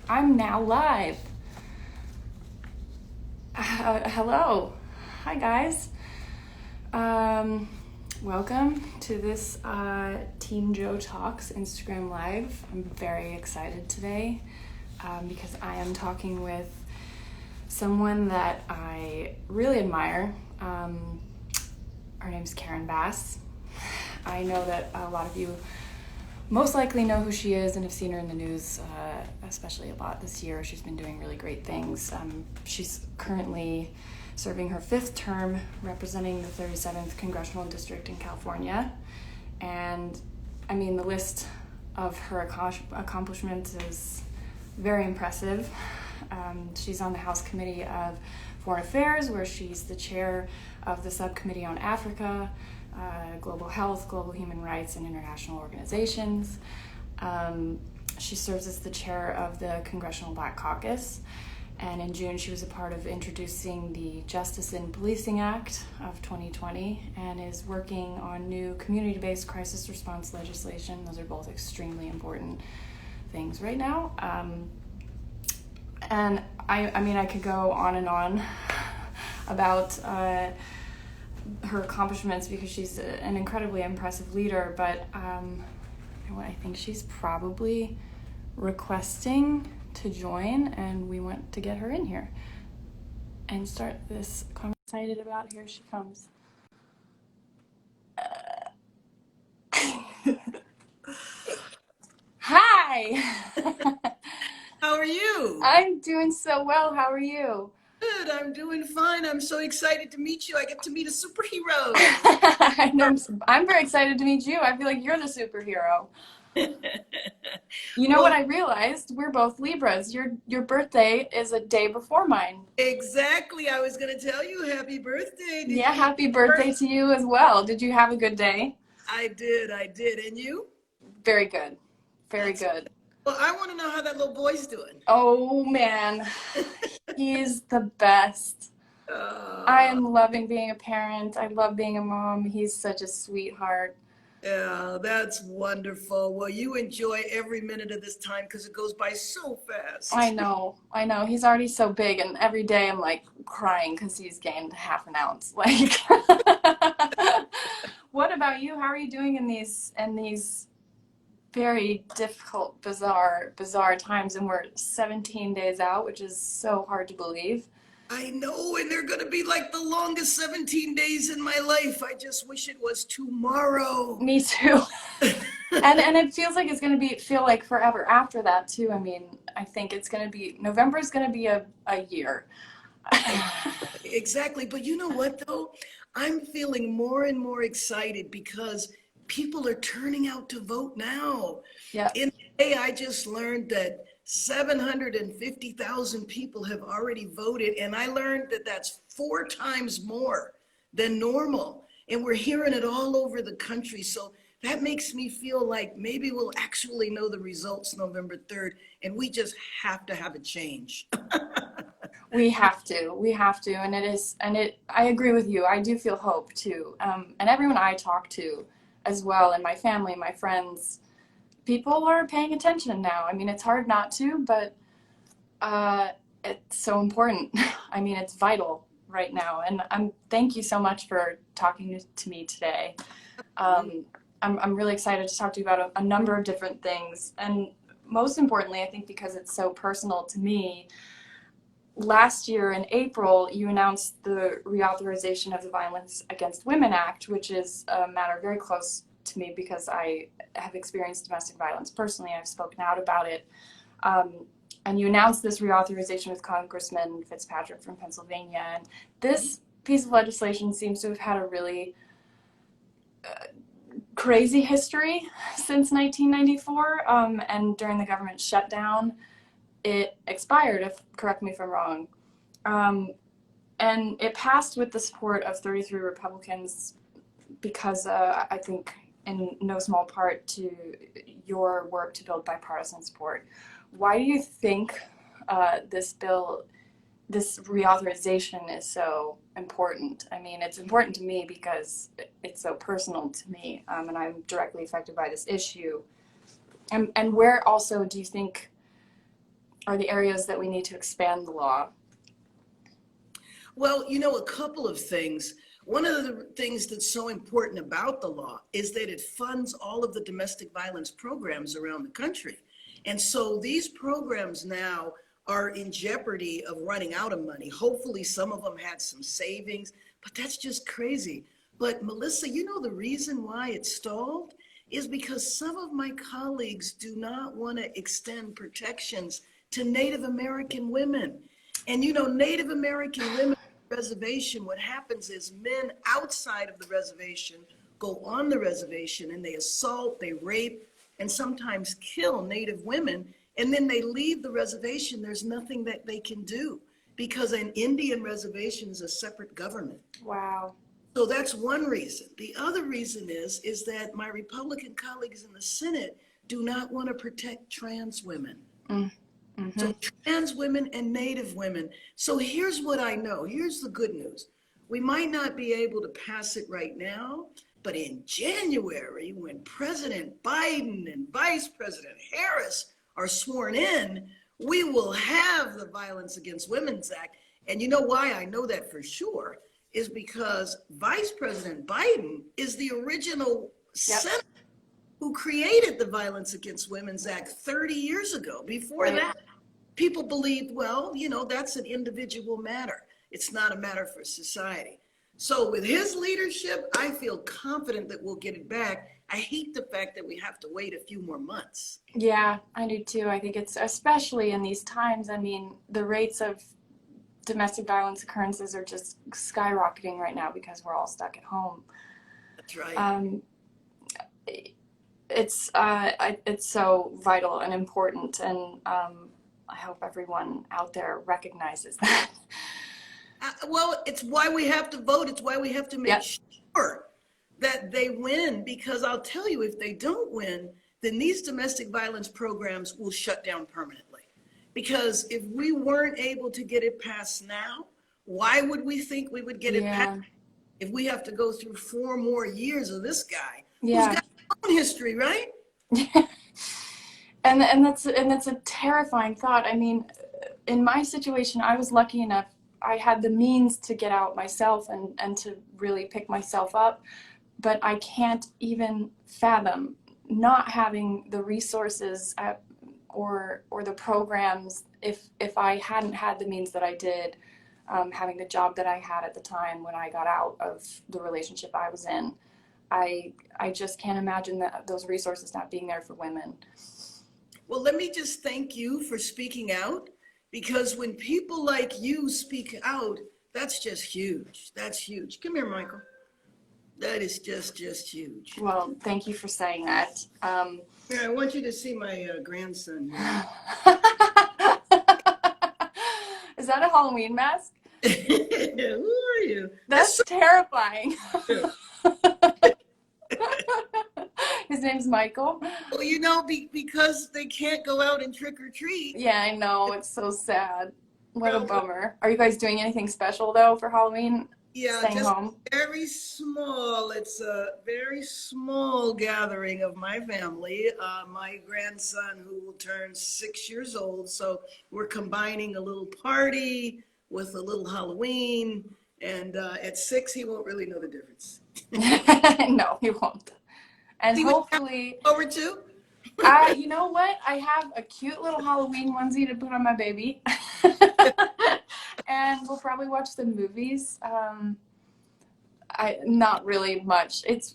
I'm now live. Hello. Hi, guys. Um, Welcome to this Team Joe Talks Instagram Live. I'm very excited today because I am talking with someone that I really admire. Her name's Karen Bass. I know that a lot of you most likely know who she is and have seen her in the news, especially a lot this year. She's been doing really great things. She's currently serving her fifth term representing the 37th Congressional District in California. And I mean, the list of her accomplishments is very impressive. She's on the House Committee of Foreign Affairs, where she's the chair of the Subcommittee on Africa, Global Health, Global Human Rights, and International Organizations. She serves as the chair of the Congressional Black Caucus, and in June she was a part of introducing the Justice in Policing Act of 2020 and is working on new community-based crisis response legislation. Those are both extremely important things right now. And I mean, I could go on and on about her accomplishments because she's an incredibly impressive leader, but I think she's probably requesting to join, and we want to get her in here and start this conversation. Excited about. Here she comes. Hi. How are you? I'm doing so well. How are you? Good, I'm doing fine. I'm so excited to meet you. I get to meet a superhero. I know. I'm very excited to meet you. I feel like you're the superhero. You know what Well, I realized? We're both Libras. Your birthday is a day before mine. exactly. I was going to tell you happy birthday. Did Yeah, you? happy birthday to you as well. Did you have a good day? I did. And you? Very good. Very That's good. well, I want to know how that little boy's doing. Oh man, he's the best. I Uh, am loving being a parent. I love being a mom. He's such a sweetheart. yeah, that's wonderful. Well, you enjoy every minute of this time because it goes by so I fast. know, I know. He's already so big, and every day I'm like crying because he's gained half an ounce. Like, what about you? How are you doing in these very difficult, bizarre times? And we're 17 days out, which is so hard to believe. I know, and they're going to be like the longest 17 days in my life. I just wish it was tomorrow. Me too. And it feels like it's going to feel like forever after that too. I mean, I think it's going to be November is going to be a year. Exactly. But you know what, though? I'm feeling more and more excited because people are turning out to vote now. Yeah. In May, I just learned that 750,000 people have already voted, and I learned that that's 4 times more than normal. And we're hearing it all over the country. So that makes me feel like maybe we'll actually know the results November 3rd, and we just have to have a change. We have to, and I agree with you. I do feel hope too, and everyone I talk to, as well, and my family, my friends, people are paying attention now. I mean, it's hard not to, but uh, it's so important. I mean, it's vital right now, and thank you so much for talking to me today. Um, I'm really excited to talk to you about a number of different things, and most importantly, I think because it's so personal to me. Last year in April, you announced the reauthorization of the Violence Against Women Act, which is a matter very close to me because I have experienced domestic violence personally. I've spoken out about it. Um, and you announced this reauthorization with Congressman Fitzpatrick from Pennsylvania. And this piece of legislation seems to have had a really crazy history since 1994. And during the government shutdown, it expired, correct me if I'm wrong. Um, and it passed with the support of 33 Republicans because I think in no small part to your work to build bipartisan support. Why do you think this reauthorization is so important? I mean, it's important to me because it's so personal to me, and I'm directly affected by this issue. And where also do you think are the areas that we need to expand the law? Well, a couple of things. One of the things that's so important about the law is that it funds all of the domestic violence programs around the country. And so these programs now are in jeopardy of running out of money. Hopefully, some of them had some savings, but that's just crazy. But Melissa, the reason why it stalled is because some of my colleagues do not want to extend protections to Native American women. And Native American women on the reservation, what happens is men outside of the reservation go on the reservation and they assault, they rape, and sometimes kill Native women. And then they leave the reservation. There's nothing that they can do because an Indian reservation is a separate government. Wow. So that's one reason. The other reason is that my Republican colleagues in the Senate do not want to protect trans women. Mm-hmm. So trans women and Native women. So here's what I know. Here's the good news. We might not be able to pass it right now, but in January, when President Biden and Vice President Harris are sworn in, we will have the Violence Against Women's Act. And you know why I know that for sure is because Vice President Biden is the original senator who created the Violence Against Women's Act 30 years ago. Before that, people believed, well, that's an individual matter. It's not a matter for society. So with his leadership, I feel confident that we'll get it back. I hate the fact that we have to wait a few more months. Yeah, I do too. I think it's especially in these times. I mean, the rates of domestic violence occurrences are just skyrocketing right now because we're all stuck at home. That's right. It's so vital and important, and I hope everyone out there recognizes that. Well, it's why we have to vote. It's why we have to make sure that they win, because I'll tell you, if they don't win, then these domestic violence programs will shut down permanently. Because if we weren't able to get it passed now, why would we think we would get it passed if we have to go through 4 more years of this guy who's got his own history, right? And that's a terrifying thought. I mean, in my situation, I was lucky enough. I had the means to get out myself and to really pick myself up, but I can't even fathom not having the resources or the programs if I hadn't had the means that I did, having the job that I had at the time when I got out of the relationship I was in. I just can't imagine that those resources not being there for women. Well, let me just thank you for speaking out, because when people like you speak out, that's just huge. That's huge. Come here, Michael. That is just huge. Well, thank you for saying that. Here, I want you to see my grandson. Is that a Halloween mask? Who are you? That's terrifying. His name's Michael. Well, because they can't go out and trick or treat. Yeah, I know. It's so sad. What a bummer. Are you guys doing anything special, though, for Halloween? Yeah, Staying just home? very small. It's a very small gathering of my family. My grandson, who will turn 6 years old. So we're combining a little party with a little Halloween. And at 6, he won't really know the difference. No, he won't. And hopefully, over to? You know what? I have a cute little Halloween onesie to put on my baby. And we'll probably watch some movies. Not really much. It's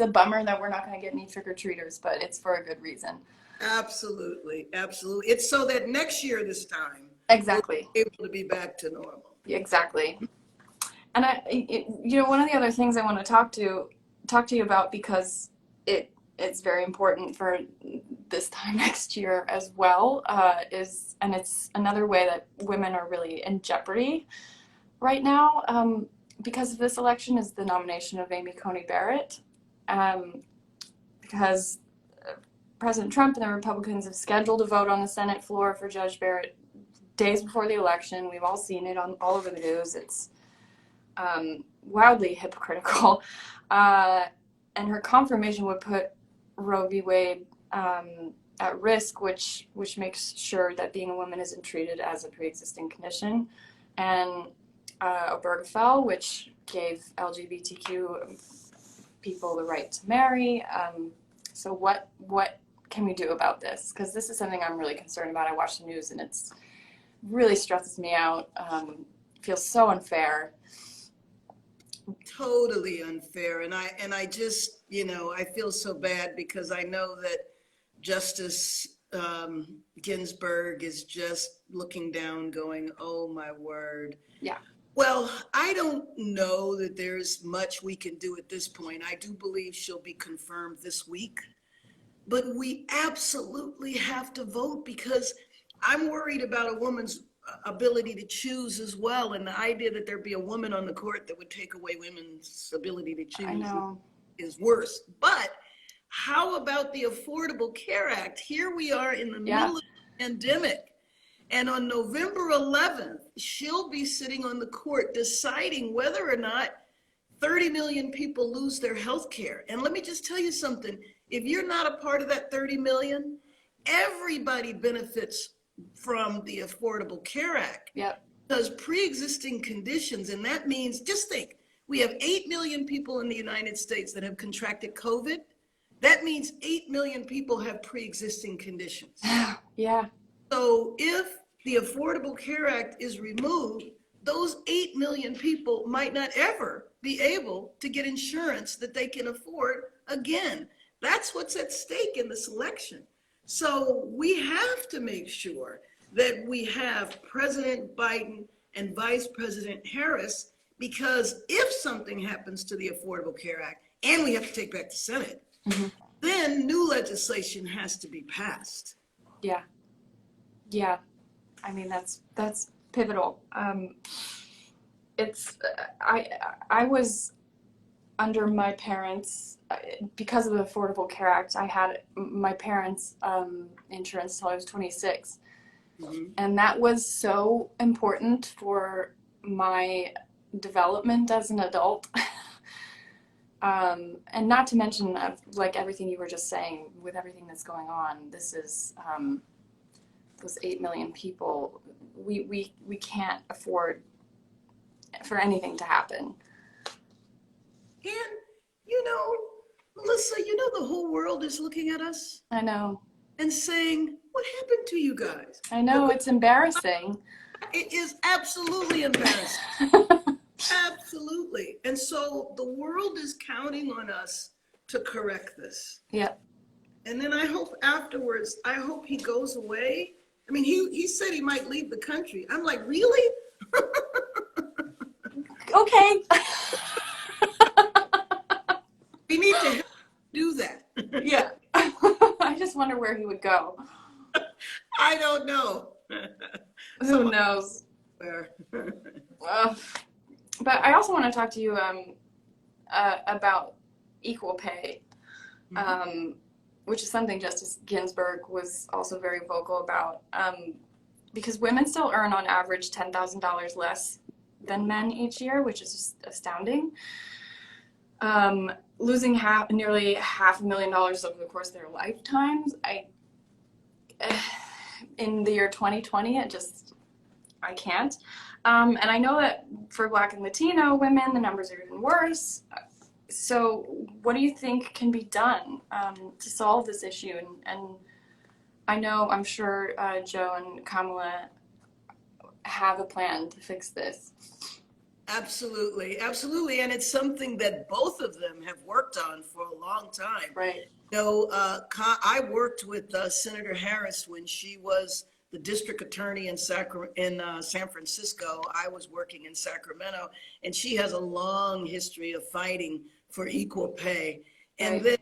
a bummer that we're not going to get any trick-or-treaters, but it's for a good reason. Absolutely. It's so that next year this time, exactly, we'll be able to be back to normal. Exactly. And one of the other things I want to talk to you about, because it's very important for this time next year as well, it's another way that women are really in jeopardy right now, because of this election, is the nomination of Amy Coney Barrett, because President Trump and the Republicans have scheduled a vote on the Senate floor for Judge Barrett days before the all We've all seen it all over the news. It's wildly hypocritical, and her confirmation would put Roe v. Wade at risk, which makes sure that being a woman isn't treated as a pre-existing condition, and Obergefell, which gave LGBTQ people the right to marry. So what can we do about this? Because this is something I'm really concerned about. I watch the news and it's really stresses me out. Feels so unfair. Totally unfair. And I just, I feel so bad because I know that Justice Ginsburg is just looking down going, oh my word. Yeah. Well, I don't know that there's much we can do at this point. I do believe she'll be confirmed this week, but we absolutely have to vote because I'm worried about a woman's ability to choose as well. And the idea that there'd be a woman on the court that would take away women's ability to choose I know. is worse. But how about the Affordable Care Act? Here we are in the middle of the pandemic. And on November 11th, she'll be sitting on the court deciding whether or not 30 million people lose their health care. And let me just tell you something. If you're not a part of that 30 million, everybody benefits from the Affordable Care Act. Yep. Because pre-existing conditions, and that means, just think, we have 8 million people in the United States that have contracted COVID. That means 8 million people have pre-existing conditions. Yeah. So if the Affordable Care Act is removed, those 8 million people might not ever be able to get insurance that they can afford again. That's what's at stake in this election. So we have to make sure that we have President Biden and Vice President Harris, because if something happens to the Affordable Care Act and we have to take back the Senate, then new legislation has to be passed. Yeah. Yeah. I mean, that's pivotal. I was under my parents, because of the Affordable Care Act, I had my parents' insurance till I was 26. And that was so important for my development as an adult. And not to mention, like everything you were just saying, with everything that's going on, this is those 8 million people. We can't afford for anything to happen. And, Melissa, the whole world is looking at us. I know. And saying, what happened to you guys? I know, it's embarrassing. It is absolutely embarrassing. Absolutely. And so the world is counting on us to correct this. Yeah. And then I hope afterwards, he goes away. I mean, he said he might leave the country. I'm like, really? Okay. We need to do that. Yeah. I just wonder where he would go. I don't know. Who knows? But I also want to talk to you about equal pay, which is something Justice Ginsburg was also very vocal about, because women still earn on average $10,000 less than men each year, which is just astounding. Losing nearly $500,000 over the course of their lifetimes, in the year 2020, I can't. And I know that for Black and Latino women, the numbers are even worse. So what do you think can be done to solve this issue? And I'm sure Joe and Kamala have a plan to fix this. Absolutely. Absolutely. And it's something that both of them have worked on for a long time. Right. I worked with Senator Harris when she was the district attorney in San Francisco. I was working in Sacramento, and she has a long history of fighting for equal pay. And then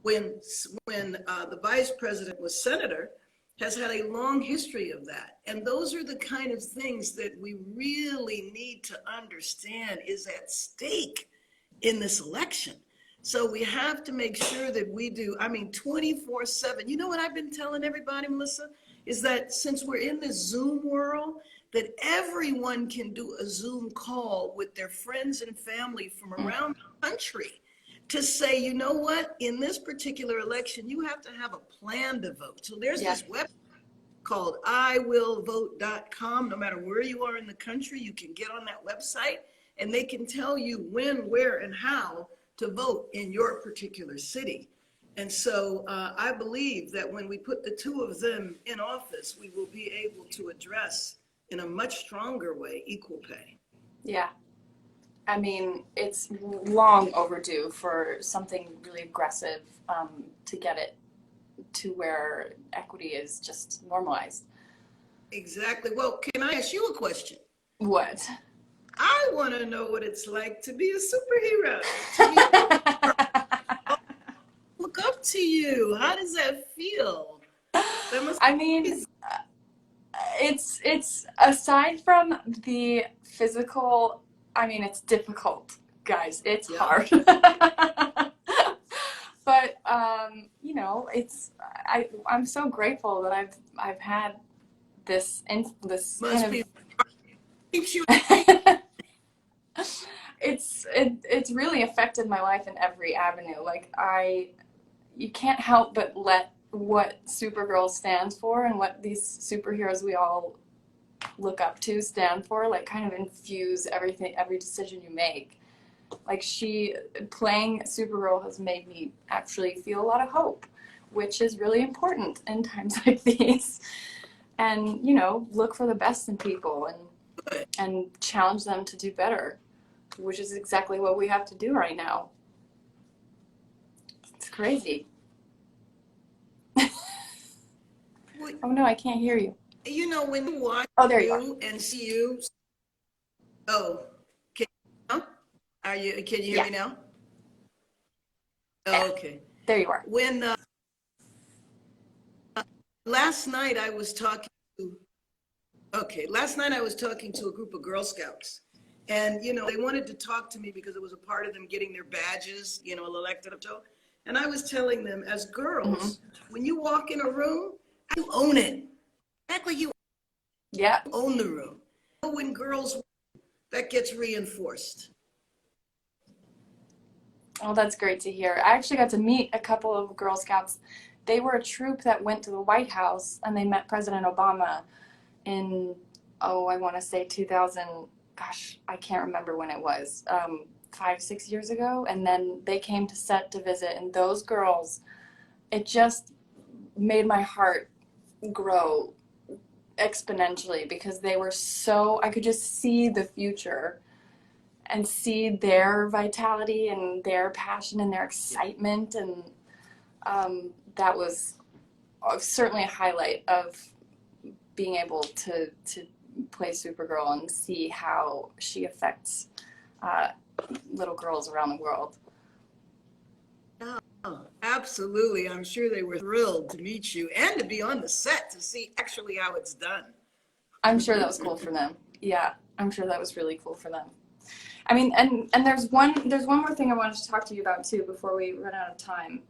when the vice president was senator, has had a long history of that. And those are the kind of things that we really need to understand is at stake in this election. So we have to make sure that we do, 24/7. You know what I've been telling everybody, Melissa, is that since we're in this Zoom world, that everyone can do a Zoom call with their friends and family from around the country. to say, you know what, in this particular election, you have to have a plan to vote. So there's this website called iwillvote.com. No matter where you are in the country, you can get on that website and they can tell you when, where, and how to vote in your particular city. And so I believe that when we put the two of them in office, we will be able to address in a much stronger way equal pay. Yeah. I mean, it's long overdue for something really aggressive to get it to where equity is just normalized. Exactly. Well, can I ask you a question? What? I want to know what it's like to be a superhero. To look up to you. How does that feel? I mean, it's aside from the physical, I mean, it's difficult, guys. It's hard. But you know, I'm so grateful that I've had this Must be. It's really affected my life in every avenue. Like you can't help but let what Supergirl stands for and what these superheroes we all look up to stand for, like kind of infuse everything, every decision you make. Like playing Supergirl has made me actually feel a lot of hope, which is really important in times like these. And, you know, look for the best in people and challenge them to do better, which is exactly what we have to do right now. It's crazy. Oh no, I can't hear you. You know, when you watch you and see you. Oh, can you hear me now? Oh, okay. There you are. When last night I was talking to a group of Girl Scouts. And, you know, they wanted to talk to me because it was a part of them getting their badges, you know, elected up to. And I was telling them, as girls, when you walk in a room, you own it. Act like you own the room. When girls, that gets reinforced. Oh, that's great to hear. I actually got to meet a couple of Girl Scouts. They were a troop that went to the White House and they met President Obama in, I want to say 2000, gosh, I can't remember when it was, 5-6 years ago. And then they came to set to visit, and those girls, it just made my heart grow exponentially because they were I could just see the future and see their vitality and their passion and their excitement. And that was certainly a highlight of being able to play Supergirl and see how she affects little girls around the world. Oh, absolutely. I'm sure they were thrilled to meet you and to be on the set to see actually how it's done. I'm sure that was cool for them. Yeah, I'm sure that was really cool for them. I mean, and there's one more thing I wanted to talk to you about too before we run out of time,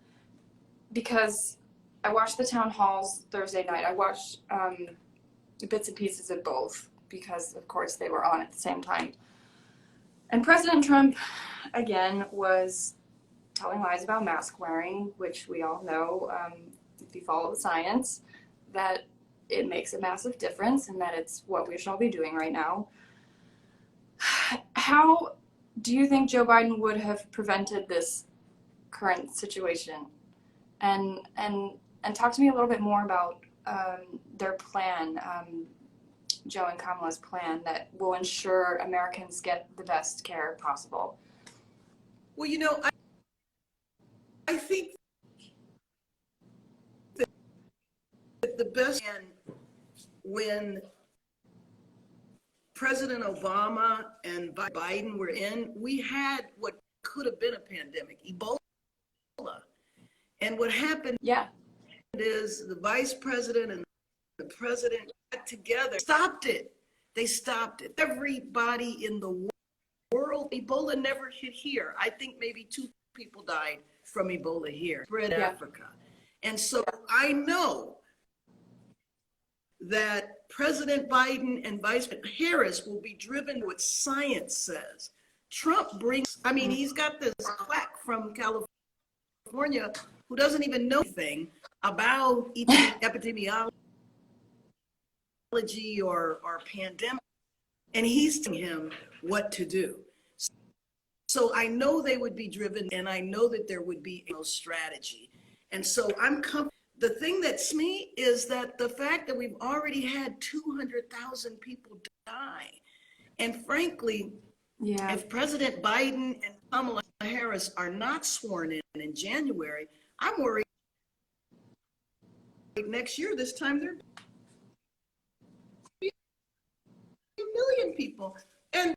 because I watched the town halls Thursday night. I watched bits and pieces of both because, of course, they were on at the same time. And President Trump, again, was telling lies about mask wearing, which we all know, if you follow the science, that it makes a massive difference and that it's what we should all be doing right now. How do you think Joe Biden would have prevented this current situation? And talk to me a little bit more about their plan, Joe and Kamala's plan that will ensure Americans get the best care possible. Well, you know, I think that the best, when President Obama and Biden were in, we had what could have been a pandemic, Ebola. And what happened is the vice president and the president got together, stopped it. They stopped it. Everybody in the world, Ebola never hit here. I think maybe 2 people died from Ebola here, spread Africa. And so I know that President Biden and Vice President Harris will be driven to what science says Trump brings, I mean, he's got this quack from California who doesn't even know anything about epidemiology or pandemic, and he's telling him what to do. So I know they would be driven, and I know that there would be a strategy. And so the thing that's me is that the fact that we've already had 200,000 people die. And frankly, if President Biden and Kamala Harris are not sworn in January, I'm worried next year, this time there'll be 1 million people. And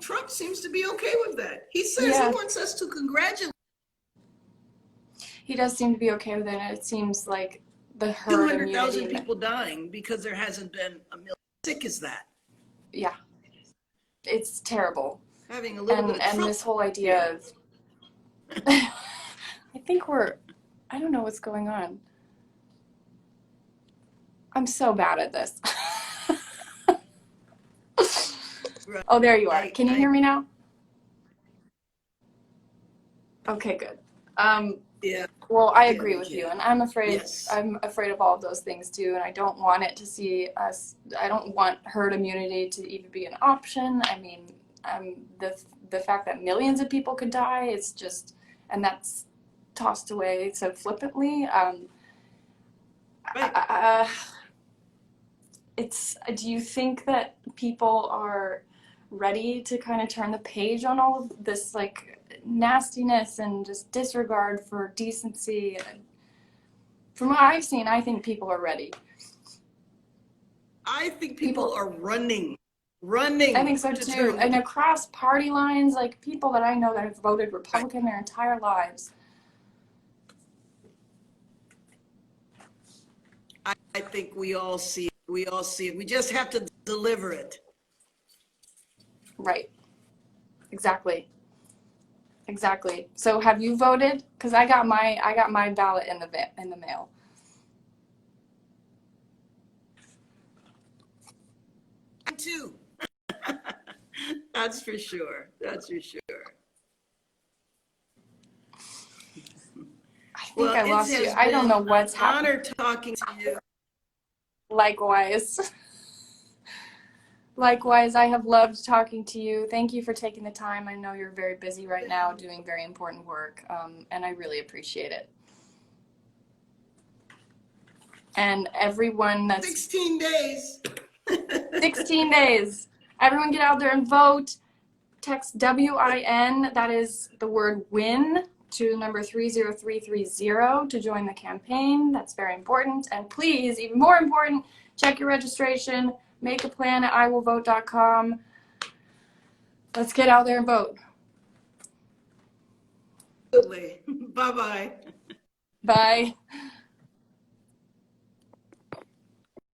Trump seems to be okay with that. He says he wants us to congratulate. He does seem to be okay with it, and it seems like the herd 200,000 people dying because there hasn't been 1 million. Sick as that. Yeah. It's terrible. Having a little bit of and Trump. This whole idea of I think I don't know what's going on. I'm so bad at this. Oh, there you are. Can you hear me now? Okay, good. Yeah. Well, I agree with you, and I'm afraid of all of those things too, and I don't want it to see us. I don't want herd immunity to even be an option. I mean, the fact that millions of people could die, it's just, and that's tossed away so flippantly. Do you think that people are ready to kind of turn the page on all of this, like, nastiness and just disregard for decency? From what I've seen, I think people are ready. I think people are running. I think so too. And across party lines, like people that I know that have voted Republican their entire lives. I think we all see it. We all see it. We just have to deliver it. Right. Exactly. So have you voted? Because I got my ballot in the mail. I too. That's for sure. That's for sure. I think I lost you. I don't know what's happening. Honor talking to you. Likewise. Likewise, I have loved talking to you. Thank you for taking the time. I know you're very busy right now doing very important work, and I really appreciate it. And everyone that's... 16 days. 16 days. Everyone get out there and vote. Text WIN, that is the word WIN, to the number 30330 to join the campaign. That's very important. And please, even more important, check your registration. Make a plan at iwillvote.com. Let's get out there and vote. Absolutely. Bye-bye. Bye.